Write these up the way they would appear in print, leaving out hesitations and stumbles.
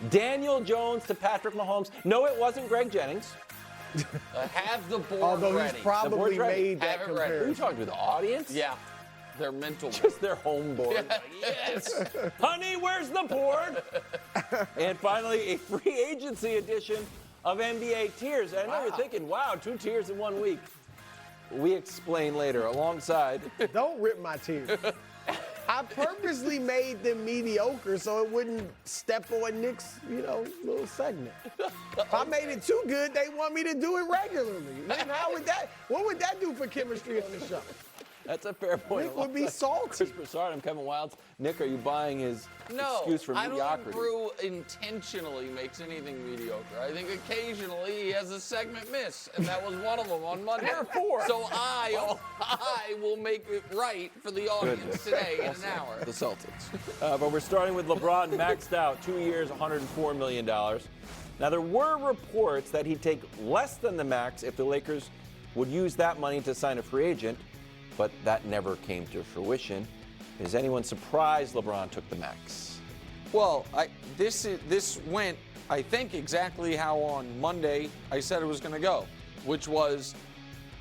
Daniel Jones to Patrick Mahomes. No, it wasn't Greg Jennings. Have the board Although ready. he's probably made that Have it ready. Who are you comparison. talking to, the audience? Yeah. Their mental. Just their home board. Yes. Honey, where's the board? And finally, a free agency edition of NBA Tiers. I know you're thinking, wow, 2 tiers in 1 week. We explain later alongside. Don't rip my tears. I purposely made them mediocre so it wouldn't step on Nick's, little segment. If I made it too good, they want me to do it regularly. Man, what would that do for chemistry on the show? That's a fair point. Nick would be salty. Chris Broussard, I'm Kevin Wilds. Nick, are you buying his excuse for mediocrity? I don't think Brew intentionally makes anything mediocre. I think occasionally he has a segment miss, and that was one of them on Monday. There are 4. So I will make it right for the audience today in an hour. The Celtics. But we're starting with LeBron maxed out, 2 years, $104 million. Now, there were reports that he'd take less than the max if the Lakers would use that money to sign a free agent, but that never came to fruition. Is anyone surprised LeBron took the max? Well, this went, I think, exactly how on Monday I said it was going to go, which was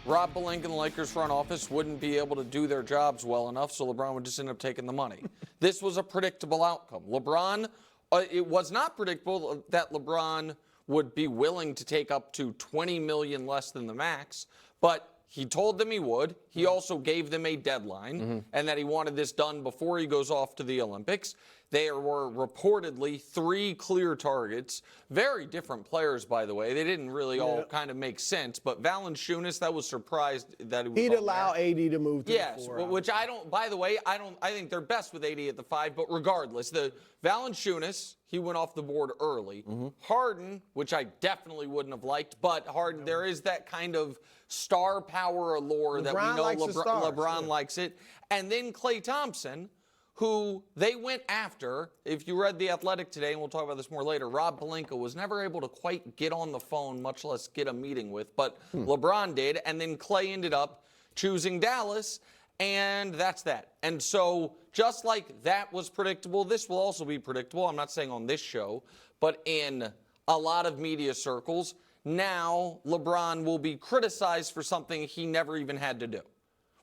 Rob Pelinka and the Lakers front office wouldn't be able to do their jobs well enough, so LeBron would just end up taking the money. This was a predictable outcome. It was not predictable that LeBron would be willing to take up to $20 million less than the max, but he told them he would. He also gave them a deadline and that he wanted this done before he goes off to the Olympics. There were reportedly 3 clear targets. Very different players, by the way. They didn't really all kind of make sense. But Valanciunas, that was surprised that he was He'd allow AD to move to the 4. Yes, which I don't, by the way, I think they're best with AD at the 5, but regardless, the Valanciunas, he went off the board early. Harden, which I definitely wouldn't have liked, but Harden, there is that kind of star power allure that we know LeBron likes it. And then Klay Thompson, who they went after. If you read The Athletic today, and we'll talk about this more later, Rob Pelinka was never able to quite get on the phone, much less get a meeting with, but LeBron did, and then Klay ended up choosing Dallas, and that's that. And so just like that was predictable, this will also be predictable. I'm not saying on this show, but in a lot of media circles, now LeBron will be criticized for something he never even had to do,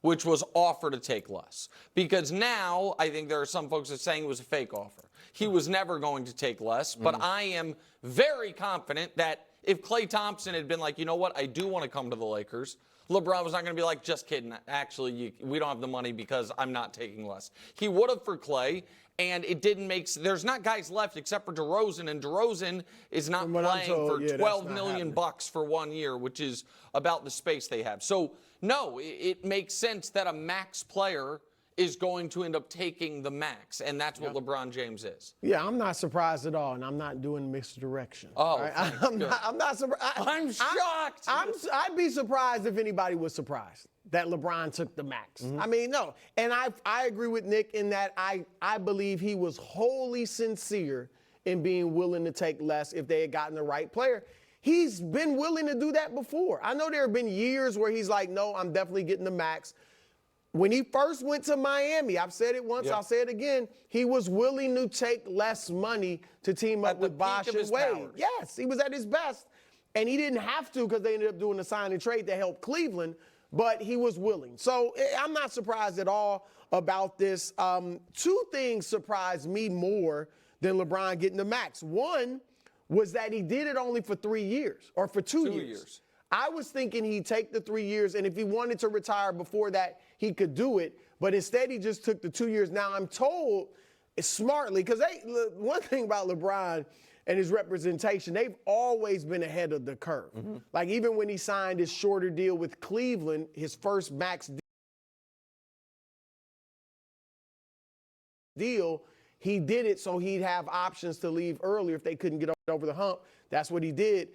which was offer to take less. Because now I think there are some folks that are saying it was a fake offer. He was never going to take less, but I am very confident that if Klay Thompson had been like, you know what, I do want to come to the Lakers, LeBron was not going to be like, just kidding, actually, we don't have the money because I'm not taking less. He would have for Klay, and it didn't make sense. There's not guys left except for DeRozan, and DeRozan is not playing for $12 million for 1 year, which is about the space they have. So, no, it makes sense that a max player is going to end up taking the max, and that's what LeBron James is. Yeah, I'm not surprised at all, and I'm not doing misdirection. Oh, right? I'm not surprised. I'm shocked. I'd be surprised if anybody was surprised that LeBron took the max. I mean, no. And I agree with Nick in that I believe he was wholly sincere in being willing to take less if they had gotten the right player. He's been willing to do that before. I know there have been years where he's like, no, I'm definitely getting the max. When he first went to Miami, I've said it once, I'll say it again, he was willing to take less money to team up with Bosh and Wade. Yes, he was at his best. And he didn't have to because they ended up doing the sign and trade that helped Cleveland, but he was willing. So I'm not surprised at all about this. 2 things surprised me more than LeBron getting the max. One was that he did it only for 3 years, or for 2 years. I was thinking he'd take the 3 years, and if he wanted to retire before that, he could do it. But instead, he just took the 2 years. Now, I'm told, smartly, because one thing about LeBron and his representation, they've always been ahead of the curve. Like, even when he signed his shorter deal with Cleveland, his first max deal, he did it so he'd have options to leave earlier if they couldn't get over the hump. That's what he did.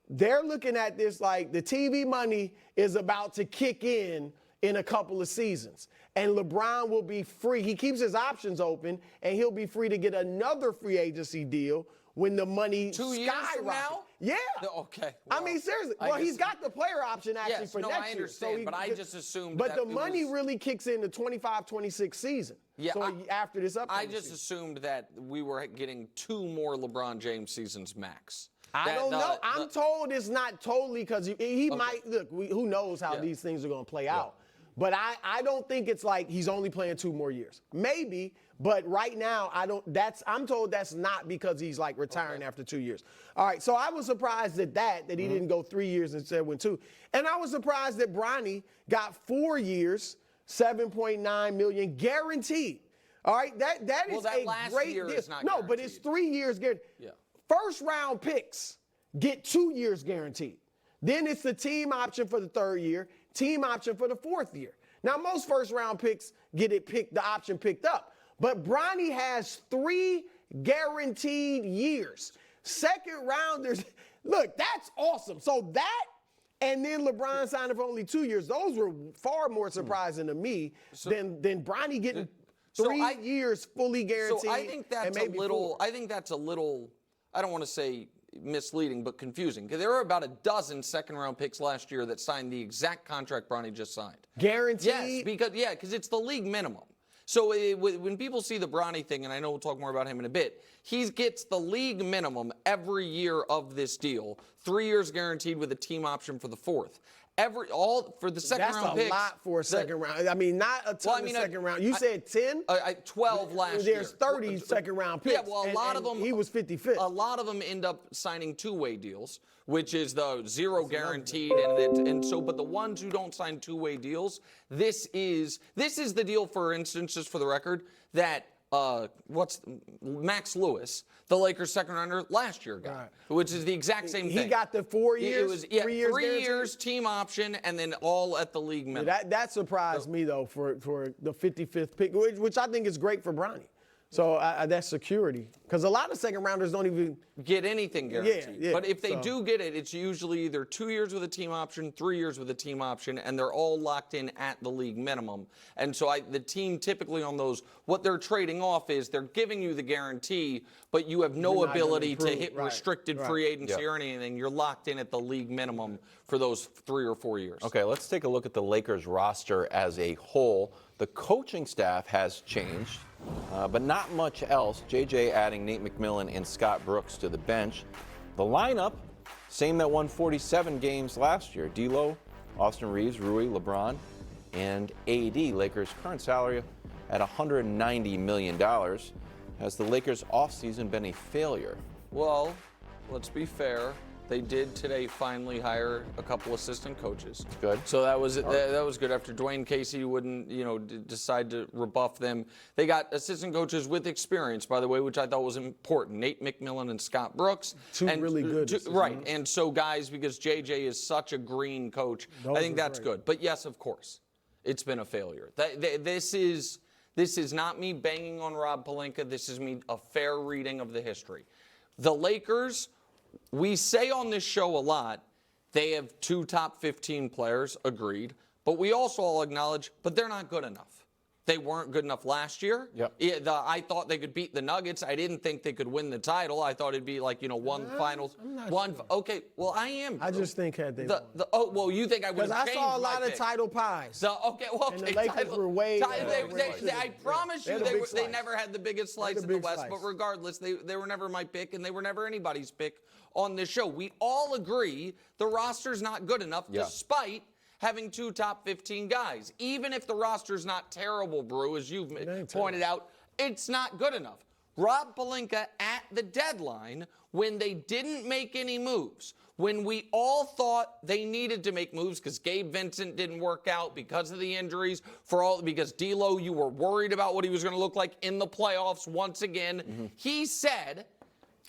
They're looking at this like the TV money is about to kick in a couple of seasons. And LeBron will be free. He keeps his options open, and he'll be free to get another free agency deal when the money 2 years from skyrocketed. now? Yeah. Okay. I mean, seriously. Well, he's got the player option actually Yes, for no, next I year. understand, but I just assumed But that the it money was- really kicks in the 25-26 season. Yeah, So after this I upcoming just season. assumed that we were getting 2 more LeBron James seasons max. I don't know. I'm told it's not totally because he might look. Who knows how these things are going to play out? But I don't think it's like he's only playing 2 more years. Maybe, but right now I don't. I'm told that's not because he's like retiring after 2 years. All right, so I was surprised at that he didn't go 3 years instead went 2, and I was surprised that Bronny got 4 years, $7.9 million guaranteed. All right, that is that a last great year deal. is not No, but it's guaranteed. 3 years guaranteed. Yeah. First round picks get 2 years guaranteed. Then it's the team option for the 3rd year, team option for the 4th year. Now, most first round picks get the option picked up. But Bronny has 3 guaranteed years. Second rounders, look, that's awesome. So that, and then LeBron signing for only 2 years, those were far more surprising to me than Bronny getting 3 years fully guaranteed. So I think that's and maybe 4. I think that's a little, I don't want to say misleading, but confusing. Because there were about a dozen second-round picks last year that signed the exact contract Bronny just signed. Guaranteed? Yes, because it's the league minimum. So when people see the Bronny thing, and I know we'll talk more about him in a bit, he gets the league minimum every year of this deal, 3 years guaranteed with a team option for the 4th. For the second round picks. That's a lot for a second round. I mean, not a ton of second round. You said 10? 12 last year. There's 30 second round picks. Yeah, well, a lot of them. He was 55th. A lot of them end up signing 2-way deals, which is the 0 guaranteed, but the ones who don't sign 2-way deals, this is the deal, for instance, just for the record, that Max Lewis, the Lakers second rounder last year got, which is the exact same thing. He got the 4 years. It was 3 years team option, and then all at the league minimum. That surprised me though for the 55th pick, which I think is great for Bronny. So that's security, because a lot of second rounders don't even get anything guaranteed. Yeah, but if they do get it, it's usually either 2 years with a team option, 3 years with a team option, and they're all locked in at the league minimum. And so the team typically on those, what they're trading off is they're giving you the guarantee, but you have no ability to hit restricted free agency or anything. You're locked in at the league minimum for those 3 or 4 years. Okay, let's take a look at the Lakers roster as a whole. The coaching staff has changed, but not much else. JJ adding Nate McMillan and Scott Brooks to the bench. The lineup, same that won 47 games last year. D'Lo, Austin Reeves, Rui, LeBron, and AD. Lakers' current salary at $190 million. Has the Lakers' offseason been a failure? Well, let's be fair. They did today finally hire a couple assistant coaches. Good. So that was good. After Dwayne Casey wouldn't, decide to rebuff them, they got assistant coaches with experience, by the way, which I thought was important. Nate McMillan and Scott Brooks. Two really good. Right. And so guys, because JJ is such a green coach, I think that's good. But yes, of course, it's been a failure. This is not me banging on Rob Pelinka. This is me a fair reading of the history. The Lakers. We say on this show a lot, they have 2 top 15 players, agreed. But we also all acknowledge, but they're not good enough. They weren't good enough last year. Yep. I thought they could beat the Nuggets. I didn't think they could win the title. I thought it'd be like, one finals. I'm not one. sure. Okay, well, I am. I just think had they won. You think I would have Because I changed saw a my lot pick. of title pies. And the Lakers were way. I promise you, they never had the biggest slice in the West. slice. But regardless, they were never my pick, and they were never anybody's pick on this show. We all agree the roster's not good enough, despite having 2 top 15 guys. Even if the roster's not terrible, Brew, as you've pointed out, it's not good enough. Rob Pelinka at the deadline, when they didn't make any moves, when we all thought they needed to make moves because Gabe Vincent didn't work out because of the injuries, because D'Lo, you were worried about what he was going to look like in the playoffs once again. He said,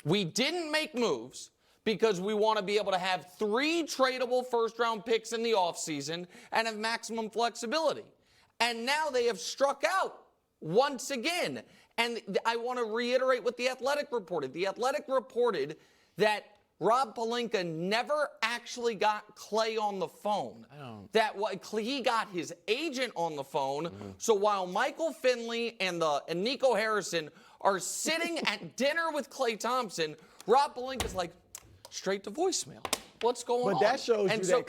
we didn't make moves because we want to be able to have 3 tradable first-round picks in the offseason and have maximum flexibility. And now they have struck out once again. And I want to reiterate what The Athletic reported. The Athletic reported that Rob Pelinka never actually got Clay on the phone. He got his agent on the phone. So while Michael Finley and Nico Harrison are sitting at dinner with Klay Thompson, Rob Pelinka's like, straight to voicemail. What's going on? But that shows And you so, that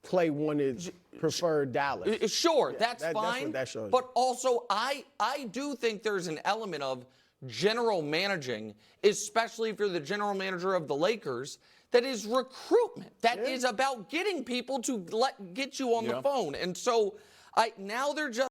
Clay wanted preferred Dallas. Sure, Yeah, that's that's fine. what that shows. But also, I do think there's an element of general managing, especially if you're the general manager of the Lakers, that is recruitment. That is about getting people to get you on the phone. And so now they're just